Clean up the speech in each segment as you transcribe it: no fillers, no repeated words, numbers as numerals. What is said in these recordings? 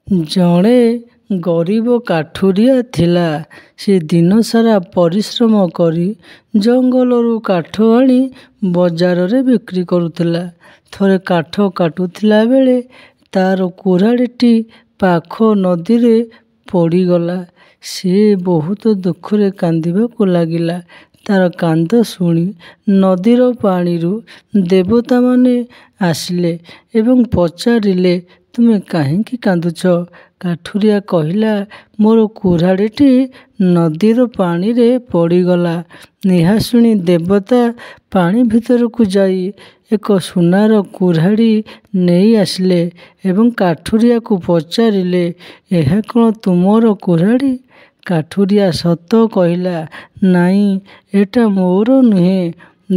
ଜଣେ ଗରିବ କାଠୁରିଆ ଥିଲା। ସେ ଦିନସାରା ପରିଶ୍ରମ କରି ଜଙ୍ଗଲରୁ କାଠ ଆଣି ବଜାରରେ ବିକ୍ରି କରୁଥିଲା। ଥରେ କାଠ କାଟୁଥିଲା ବେଳେ ତାର କୁରାଢ଼ୀଟି ପାଖ ନଦୀରେ ପଡ଼ିଗଲା। ସେ ବହୁତ ଦୁଃଖରେ କାନ୍ଦିବାକୁ ଲାଗିଲା। ତାର କାନ୍ଦ ଶୁଣି ନଦୀର ପାଣିରୁ ଦେବତାମାନେ ଆସିଲେ ଏବଂ ପଚାରିଲେ, ତୁମେ କାହିଁକି କାନ୍ଦୁଛ? କାଠୁରିଆ କହିଲା, ମୋର କୁରାଢ଼ୀଟି ନଦୀର ପାଣିରେ ପଡ଼ିଗଲା। ଏହା ଶୁଣି ଦେବତା ପାଣି ଭିତରକୁ ଯାଇ ଏକ ସୁନାର କୁରାଢ଼ୀ ନେଇ ଆସିଲେ ଏବଂ କାଠୁରିଆକୁ ପଚାରିଲେ, ଏହା କ'ଣ ତୁମର କୁରାଢ଼ୀ? କାଠୁରିଆ ସତ କହିଲା, ନାଇଁ, ଏଟା ମୋର ନୁହେଁ।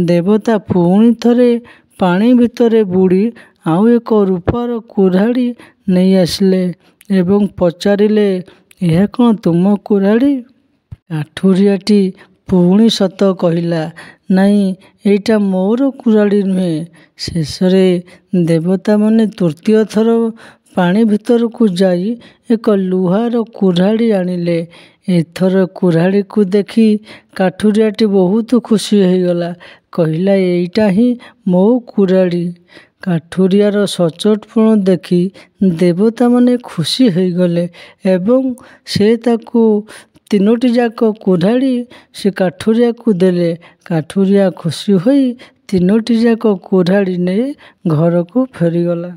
ଦେବତା ପୁଣି ଥରେ ପାଣି ଭିତରେ ବୁଡ଼ି ଆଉ ଏକ ରୂପାର କୁରାଢ଼ୀ ନେଇ ଆସିଲେ ଏବଂ ପଚାରିଲେ, ଏହା କ'ଣ ତୁମ କୁରାଢ଼ୀ? କାଠୁରିଆଟି ପୁଣି ସତ କହିଲା, ନାଇଁ, ଏଇଟା ମୋର କୁରାଢ଼ୀ ନୁହେଁ। ଶେଷରେ ଦେବତାମାନେ ତୃତୀୟ ଥର ପାଣି ଭିତରକୁ ଯାଇ ଏକ ଲୁହାର କୁରାଢ଼ୀ ଆଣିଲେ। ଏଥର କୁରାଢ଼ୀକୁ ଦେଖି କାଠୁରିଆଟି ବହୁତ ଖୁସି ହୋଇଗଲା। କହିଲା, ଏଇଟା ହିଁ ମୋ କୁରାଢ଼ୀ। କାଠୁରିଆର ସଚୋଟପଣ ଦେଖି ଦେବତାମାନେ ଖୁସି ହୋଇଗଲେ ଏବଂ ସେ ତାକୁ ତିନୋଟି ଯାକ କୁରାଢ଼ୀ ସେ କାଠୁରିଆକୁ ଦେଲେ। କାଠୁରିଆ ଖୁସି ହୋଇ ତିନୋଟି ଯାକ କୁରାଢ଼ୀ ନେଇ ଘରକୁ ଫେରିଗଲା।